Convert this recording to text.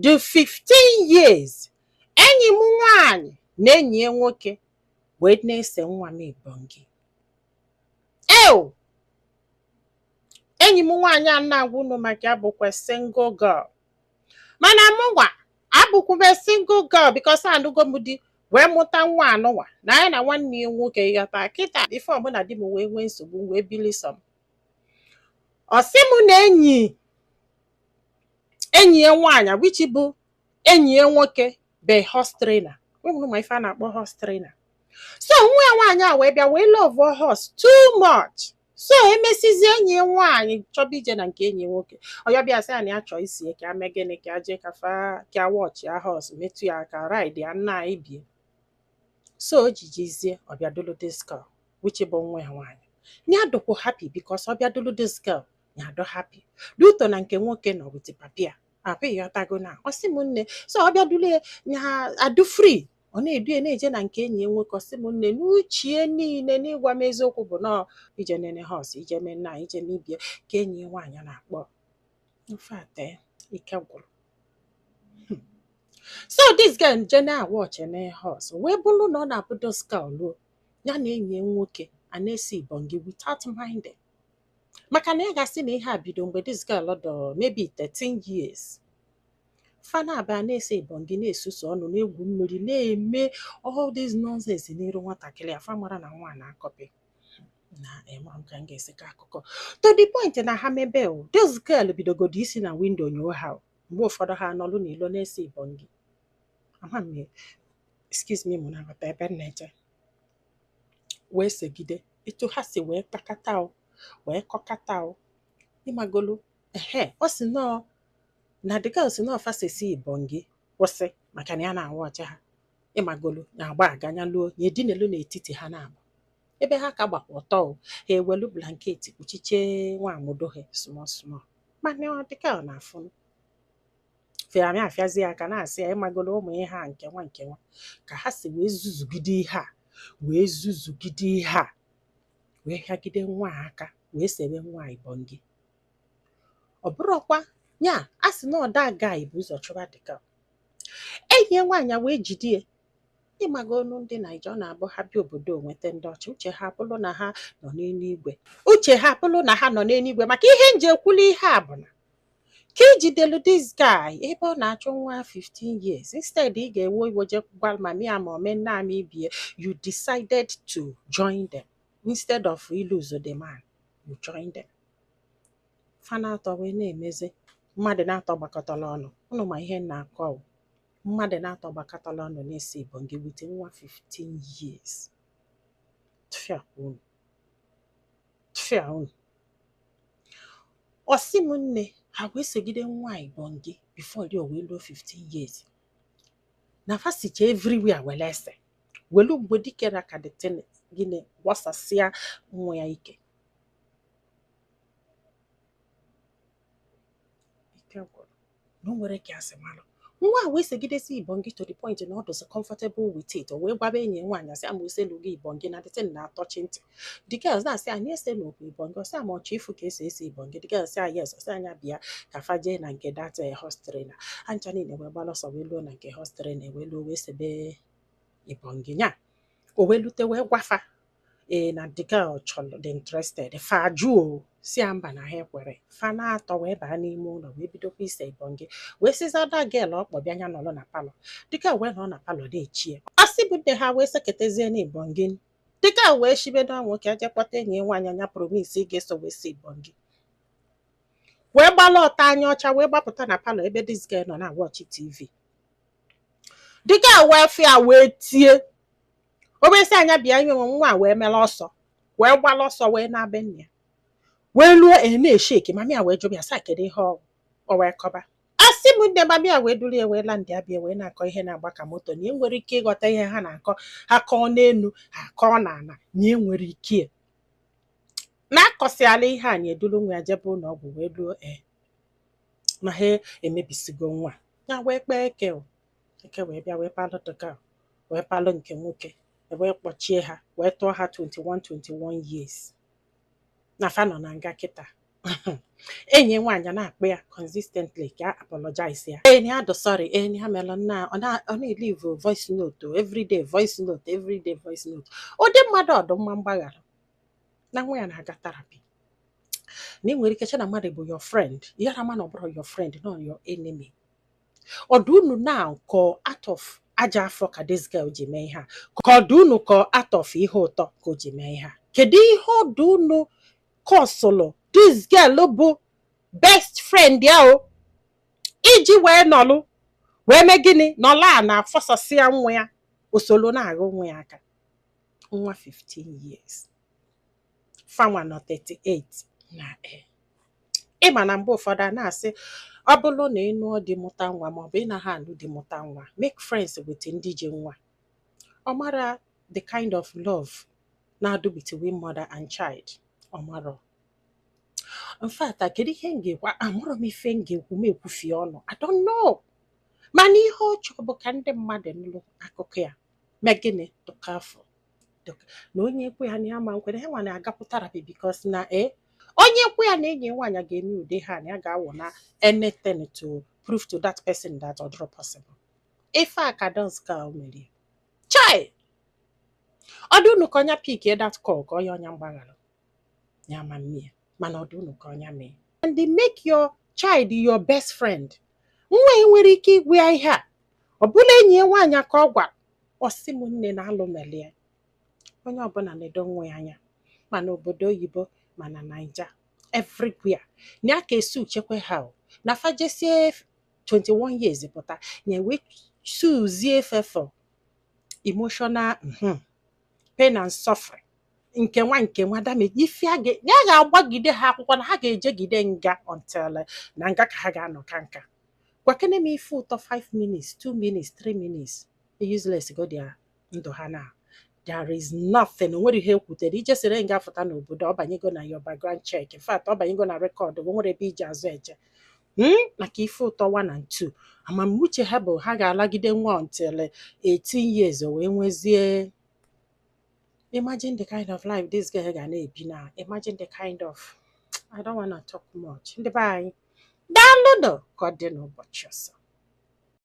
the 15 years enyi m nwaanyị na enyi ya nwoke wee na-ese nwa m Ibongi. Enyi m nwaanyị a na-agwa unu maka ya bụkwa single girl, mana mụnwa abụkwube single girl because anụgo m di wee mụta nwa anụnwa na ya na nwanne ya nwoke ịghọta kịta before mụ na di m wee nwee nsogbu wee bili some. Ọ sị m na enyi ya nwaanyị which bụ enyi ya nwoke be horse trainer. Ụmụ ma ife a na-akpọ horse trainer. So nwa ya nwaanyị a wee bịa wee love horse too much. So emesizie enyi ya nwaanyị chọba ije na nke enyi ya nwoke. Ọ ya bịa sị ya na ya chọọ isi ka ame gịnị ka je ka watch ya horse metụ ya aka ride ya nna ibie. So o jijizie ọ bịa dulu this girl which bụ nwa ya nwaanyị. Nya dụkwa happy because ọ bịa dulu this girl. Nya do happy. Duto na nke nwoke nọ with papia. Apa ịghọtago na ọ sị m nne so ọ bịa dulu nya adu free. Ọ na-edu na-eje na nke enyi ya nwoke. Ọ sị m nne n'uchie niile n'ịgwa m eziokwu bụ na ije nene horse ije mee nna ije n'ibie ka enyi ya nwaanyị na-akpọ. In fact, ike gwụrụ. So this girl je na-watch na horse wee bụrụ na ọ na-abụ those girl luo ya na enyi ya nwoke a na-esi Ibongi without minding. Maka na ya ga-asị na ihe a bido mgbe this girl dị maybe 13 years. Fana abịa na-ese Ibongi na-esusu ọnụ na-egwu mmiri na-eme all this nonsense n'iru nwatakịrị afa mara na nwa na-akọpị na emam ka m ga-esi ka akụkọ to the point na ha mebe this girl bidogodo isi na window nyoo ha mgbe ụfọdụ ha nọlụ n'ilo na-ese Ibongi. Excuse me, mụ na-aghọta ebe m na-eje wee segide etu ha si wee kpakata wee kọkata ịmagolu ọ si nọọ na the girl si nọọ fasesi Ibongi kwụsị maka na ya na-awa ọcha ha ịmagolu na-agba aganya luo nye dinelu n'etiti ha na-agba ebe ha ka gbakwa ọtọ ha ewelu blanketi kpuchiche nwa amudo ha small mana ọ dị ka ọ na-afụ fiami afiazi aka na-asị ya ịmagolu ụmụ ihe a nke nwa ka ha si wee zuzugide ihe a wee hagide nwa aka wee sebe nwa Ibongi. Ọ bụrụkwa nya a sị na ọda guy bụ ụzọ chụba dịka enyi nwaanyị wee jide ịmagolu ndị Naịjirịa na-abụ ha bịa obodo nweta ndị ọcha uche ha bụrụ na ha nọ n'eluigwe maka ihe nje ekwuli ihe a bụ na ka ijidelu this guy ebe ọ na-achụ nwa 15 years instead ị ga-ewe iwe je gwal mami ama omenna ama ibie you decided to join them instead of you lose the man you join them. Fana atọ wee na-emezi mmadụ na-atọ gbakọtala ọnụ unu ma ihe na-akọ mmadụ na-atọ gbakọtala ọnụ na-esi Ibongi with nwa 15 years. Tfia unu ọ sị m nne ha wee segide nwa Ibongi before dị wee luo 15 years na fasicha everywhere wele ese welu mgbe dikere ka detin gịnị gbasasịa nwa ya ike gwụrụ na o nwere ka asị malụ nwa wee segidesi Ibongi to the point na ọ dịzi comfortable with it o wee gbaba enyi nwaanyị asị ama oselu gị Ibongi na detin na-atọchi ntị the girls na-asị anyị ese n'okwu Ibongi ọsị ama ọchọ ifu ka esi Ibongi the girls say yes ọsị anya bịa ka faje na nke that horse trainer ancha niile wee gbalọsọ wee luo na nke horse trainer wee luo wee sebe Ibongi nya o wee lute wee gwafa na the girl chọrọ dị interested fa jụọ si mba na ha ekwere fa na-atọ wee baa n'ime ụlọ wee bidokwa ise Ibongi wee sizada girl ọkpọ bịa nya nọrọ na palọ dịka wee nọ na palọ na-echie asị bụ nne ha wee seketezie na Ibongi dịka wee shibedo nwoke aje kpọta enyi nwaanyị anya promise ị ga-eso wee si Ibongi wee gbala ọta anya ọcha wee gbapụta na palọ ebe this girl nọ na-watch TV dịka wee fịa wee tie obesi anya bịa inwe nwa wee mela ọsọ wee gbala ọsọ wee na-abịa nne wee luo na-esheki mami a wee jụbịa sa kedu ihe ọ wee kọba asị m nne mami a wee duru ya wee la ndị abịa wee na-akọ ihe na-agba ka moto na enwere ike ịghọta ihe ha na-akọ ha kọọ n'elu ha kọọ n'ala na enwere ike na-akọsịala ihe a na-eduru nwa ya jebe ụlọ ọgwụ wee luo ma ha emebisigo nwa ya wee kpee eke wee bịa wee palụ dịka wee palụ nke nwoke wee kpọchie ha wee tụọ ha 21 years na fa nọ na nga kịta enyi nwaanyị na-akpọ ya consistently ka apologize ya enyi adụ sorry enyi ha melụ na ọ na-elive voice note everyday voice note everyday voice note ụdị mmadụ ọdụmma mgbaghara na nwa ya na-aga therapy na ị nwere ike che na mmadụ bụ your friend ya na mana ọ bụrụ your friend not your enemy ọdụ unu na ka out of aja afọ ka this girl ji mee ihe a ka ọdụ unu ka out of ihe ụtọ ka o ji mee ihe a kedu ihe ọdụ unu kọsụlụ this girl bụ best friend ya o iji wee nọlụ wee mee gịnị nọla a na-afọsasị ya nwa ya osolo na-aghọ nwa ya aka nwa 15 years fanwa nọ 38 na ịma na mgbe ụfọdụ a na-asị ọ bụrụ na ịnụọ dị mụta nwa maọbụ ị na ha alụ dị mụta nwa make friends with ndị ji nwa ọ mara the kind of love na-adụ between mother and child ọ mara in fact kedu ihe m ga-ekwu amụrụ m ife m ga-ekwu m ekwufie ọnụ I don't know mana ihe ọ chọrọ bụ ka ndị mmadụ nụrụ akụkọ ya mee gịnị tụka afọ na onye ekwe ya na ya ma nkwere ha nwa na-agapụ therapy because na onye ekwe ya na enyi nwaanyị ga-eme ude ha na ya ga-awụ na anything to prove to that person that ọ dịrọ possible ife a ka Donska mere chai ọdụ unu ka ọnya pik that call ka onye ọnya mgbaghara ya ma mmie mana ọdụ unu ka ọnya mee and they make your child your best friend nwa nwere ike igwe ya ihe a ọ bụla enyi ya nwaanyị ka ọ gwara ọsị m nne na alụ melie onye ọbụla na-edo nwa ya anya mana obodo oyibo mana Naija everywhere na aka esi uchekwe ha na fajesie 21 years pụta na wee suzie fefo emotional pain and suffering nke nwa damage ife ya ga-agbagide ha akwụkwọ na ha ga-ejegide nga until na nga ka ha ga-anọ ka nka gwakene m ife ụtọ 5 minutes 2 minutes 3 minutes useless go dia ndụ ha na there is nothing nwere ihe ekwutere ije sere nga fụta n'obodo ọ banyego na your background check in fact ọ banyego na record nwere ebe iji azụ eje maka ife ụtọ 1 and 2 amamuche ha bụ ha ga-alagide nwa until 18 years o wee nwezie imagine the kind of life this girl ga na-ebi na imagine the kind of I don't want to talk much ndị be anyị daalụ ka ọ dị n'ụbọchị ọzọ